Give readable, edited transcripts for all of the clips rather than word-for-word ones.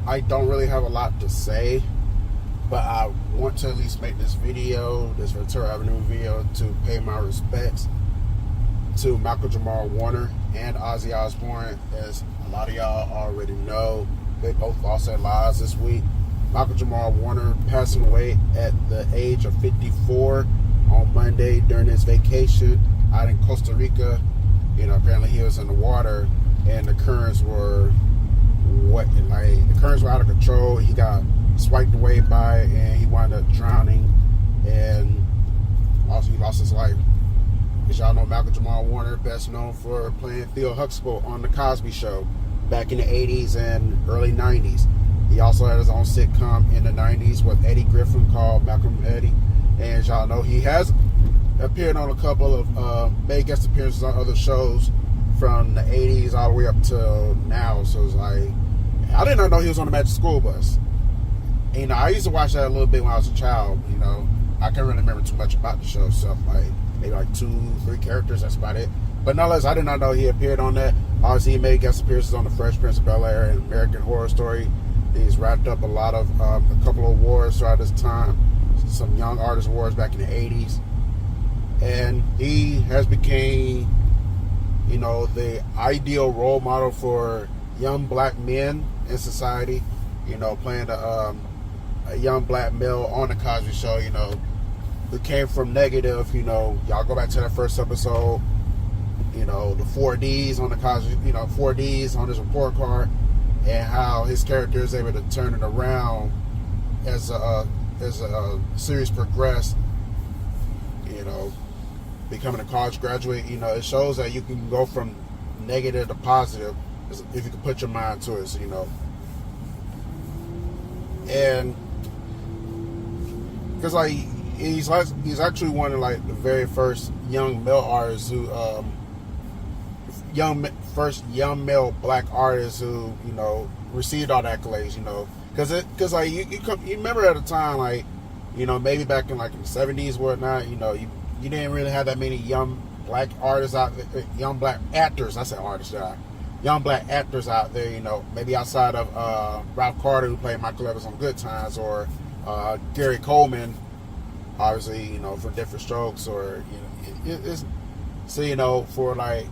I don't really have a lot to say, but I want to at least make this video, this Ventura Avenue video, to pay my respects to Malcolm-Jamal Warner and Ozzy Osbourne. As a lot of y'all already know, they both lost their lives this week. Malcolm-Jamal Warner passing away at the age of 54 on Monday during his vacation out in Costa Rica. You know, apparently he was in the water and the currents were out of control. He got swiped away by it and he wound up drowning, and also he lost his life. As y'all know, Malcolm-Jamal Warner, best known for playing Theo Huxtable on The Cosby Show back in the 80s and early 90s. He also had his own sitcom in the 90s with Eddie Griffin called Malcolm and Eddie. And as y'all know, he has appeared on a couple of made guest appearances on other shows from the 80s all the way up to now. So it's like, I did not know he was on the Magic School Bus. And, you know, I used to watch that a little bit when I was a child. You know, I can't really remember too much about the show. So like maybe like 2-3 characters. That's about it. But nonetheless, I did not know he appeared on that. Obviously, he made guest appearances on The Fresh Prince of Bel-Air and American Horror Story. He's wrapped up a couple of awards throughout his time. Some Young Artist Awards back in the 80s. And he has became, you know, the ideal role model for young black men in society. You know, playing a young black male on The Cosby Show, you know, who came from negative. You know, y'all go back to that first episode, you know, the 4Ds on The Cosby, you know, 4Ds on his report card, and how his character is able to turn it around as a series progressed. You know, becoming a college graduate. You know, it shows that you can go from negative to positive if you can put your mind to it. So, you know, and because like he's actually one of like the very first young male artists who first young male black artists who, you know, received all the accolades. You know, because like you remember at a time, like, you know, maybe back in like in the 70s whatnot, you know, you didn't really have that many young black artists out there, young black actors. I said artists, young black actors out there. You know, maybe outside of Ralph Carter, who played Michael Evans on Good Times, or Gary Coleman, obviously, you know, for Different Strokes, or, you know, it's so, you know, for like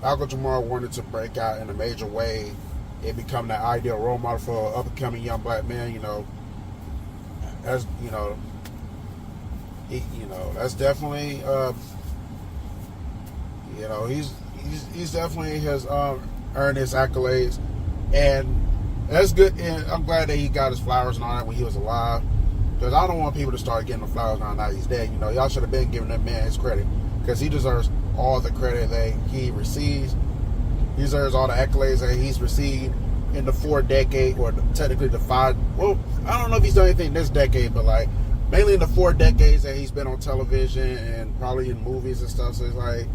Malcolm-Jamal Warner to break out in a major way, it become that ideal role model for up and coming young black men. You know, as you know, that's definitely you know, he's definitely has earned his accolades, and that's good. And I'm glad that he got his flowers and all that when he was alive, because I don't want people to start getting the flowers now that he's dead. You know, y'all should have been giving that man his credit, because he deserves all the credit that he receives. He deserves all the accolades that he's received in the 4 decade, or technically the 5. Well, I don't know if he's done anything this decade, but like mainly in the 4 decades that he's been on television and probably in movies and stuff. So it's like,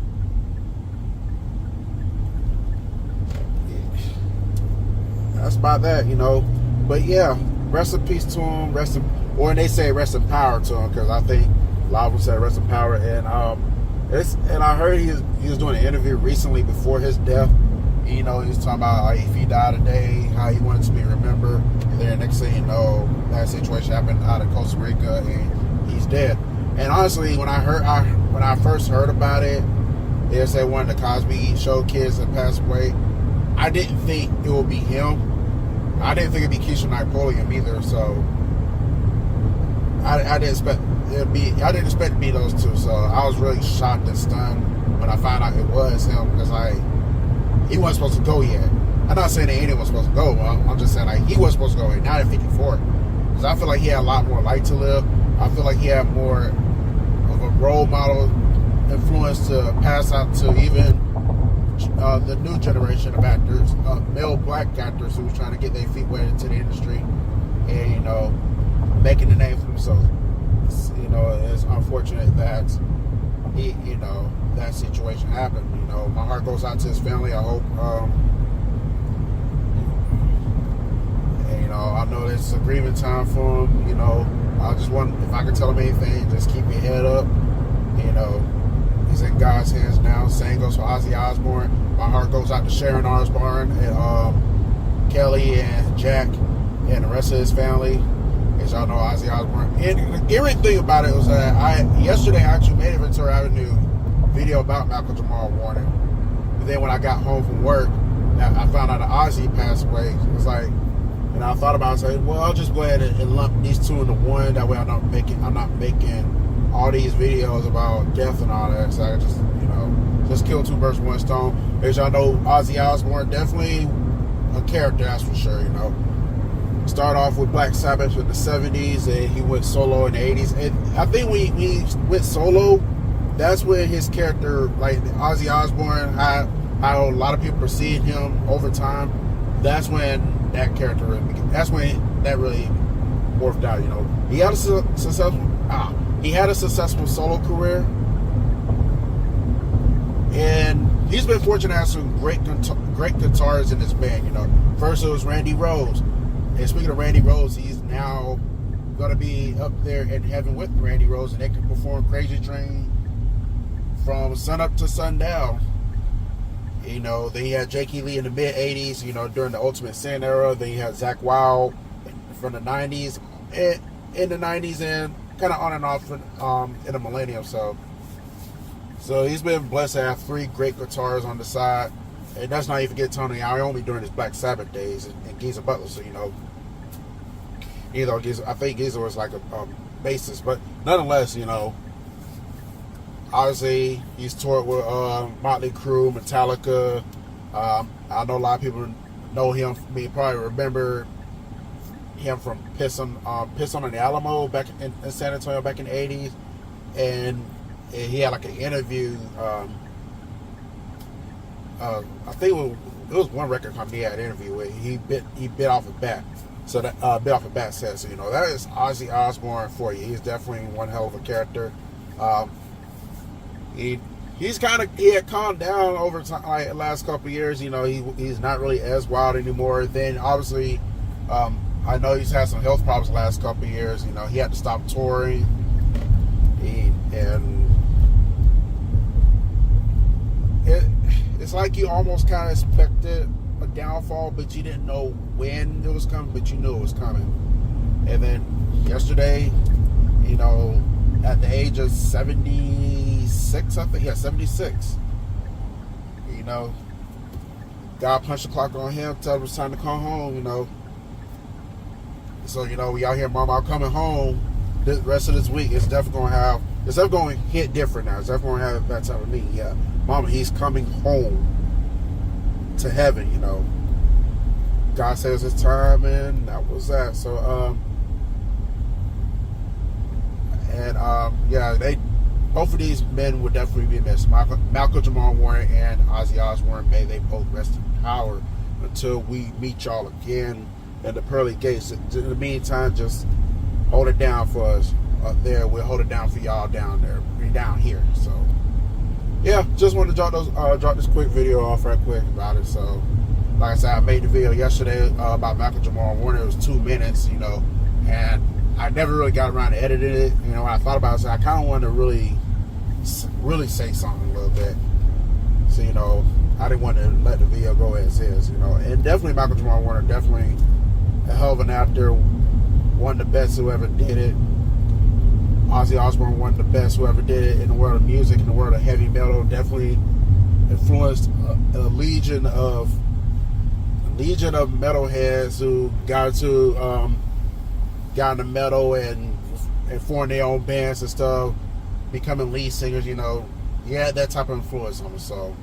that's about that, you know. But yeah, rest in peace to him. Or they say rest in power to him, because I think a lot of them say rest in power. And I heard he was doing an interview recently before his death. And, you know, he was talking about like, if he died today, how he wanted to be remembered. And then next thing you know, that situation happened out of Costa Rica, and he's dead. And honestly, when I first heard about it, they said one of the Cosby Show kids had passed away. I didn't think it would be him. I didn't think it'd be Keisha Napoleon either. So I didn't expect it to be those two. So I was really shocked and stunned when I found out it was him, because like, he wasn't supposed to go yet. I'm not saying that anyone was supposed to go. I'm just saying like he wasn't supposed to go yet, not at 54. Because I feel like he had a lot more life to live. I feel like he had more of a role model influence to pass out to even the new generation of actors, male black actors who was trying to get their feet wet into the industry, and, you know, making a name for themselves. You know, it's unfortunate that you know, that situation happened. You know, my heart goes out to his family. I hope, and, you know, I know it's a grieving time for him. You know, I just want, if I could tell him anything, just keep your head up. You know, he's in God's hands now. Same goes for Ozzy Osbourne. My heart goes out to Sharon Osbourne and Kelly and Jack. and the rest of his family. As y'all know, Ozzy Osbourne. And the eerie thing about it was that yesterday I actually made a Ventura Avenue video about Malcolm-Jamal Warner. And then when I got home from work, I found out that Ozzy passed away. It was like, and I thought about it, saying, well, I'll just go ahead and lump these two into one. That way I'm not making all these videos about death and all that. So I just kill two birds with one stone. As y'all know, Ozzy Osbourne, definitely a character, that's for sure, Started off with Black Sabbath in the 70s, and he went solo in the 80s. And I think when he went solo, that's when his character, like Ozzy Osbourne, how a lot of people perceived him over time. That's when that character really became, that's when that really morphed out. He had a successful solo career, and he's been fortunate to have some great guitarists in his band. First it was Randy Rhoads. And speaking of Randy Rhoads, he's now going to be up there in heaven with Randy Rhoads, and they can perform Crazy Train from sun up to sundown. Then he had Jakey Lee in the mid 80s, during the Ultimate Sin era. Then he had Zakk Wylde from the 90s, and in the 90s, and kind of on and off in the millennium. So he's been blessed to have three great guitars on the side. And that's not even get Tony Iommi during his Black Sabbath days and Geezer Butler. So, Geezer, I think Geezer was like a bassist. But nonetheless, obviously he's toured with Motley Crue, Metallica. I know a lot of people know him. You probably remember him from Piss on the Alamo back in San Antonio back in the 80s. And he had like an interview. I think it was one record company he had an interview with. He bit off a bat. So that bit off a bat said, so that is Ozzy Osbourne for you. He's definitely one hell of a character. He had calmed down over time, like the last couple of years. He's not really as wild anymore. Then obviously, I know he's had some health problems the last couple of years. He had to stop touring, it's like you almost kind of expected a downfall, but you didn't know when it was coming, but you knew it was coming. And then yesterday, at the age of 76, I think, 76, God punched the clock on him, told him it's time to come home, So, we out here, Mama, I'm coming home. The rest of this week, it's definitely going to hit different now. It's definitely going to have that type of meaning. Yeah, Mama, he's coming home to heaven, God says it's time, and that was that. So, both of these men would definitely be missed. Malcolm-Jamal Warner and Ozzy Osbourne, may they both rest in power until we meet y'all again in the pearly gates. In the meantime, just hold it down for us up there. We'll hold it down for y'all down there, down here. So, yeah, just wanted to drop this quick video off right quick about it. So, like I said, I made the video yesterday about Malcolm-Jamal Warner. It was 2 minutes, and I never really got around to editing it. When I thought about it, I kind of wanted to really say something a little bit. So, I didn't want to let the video go as is, And definitely Malcolm-Jamal Warner, definitely a hell of an actor. One of the best who ever did it. Ozzy Osbourne, one of the best who ever did it in the world of music, in the world of heavy metal. Definitely influenced a legion of metalheads who got into metal and formed their own bands and stuff, becoming lead singers. He had that type of influence on them. So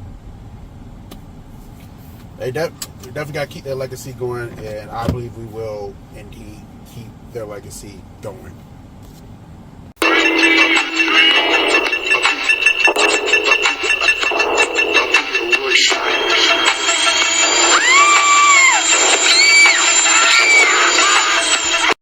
they definitely got to keep their legacy going, and I believe we will indeed keep their legacy going.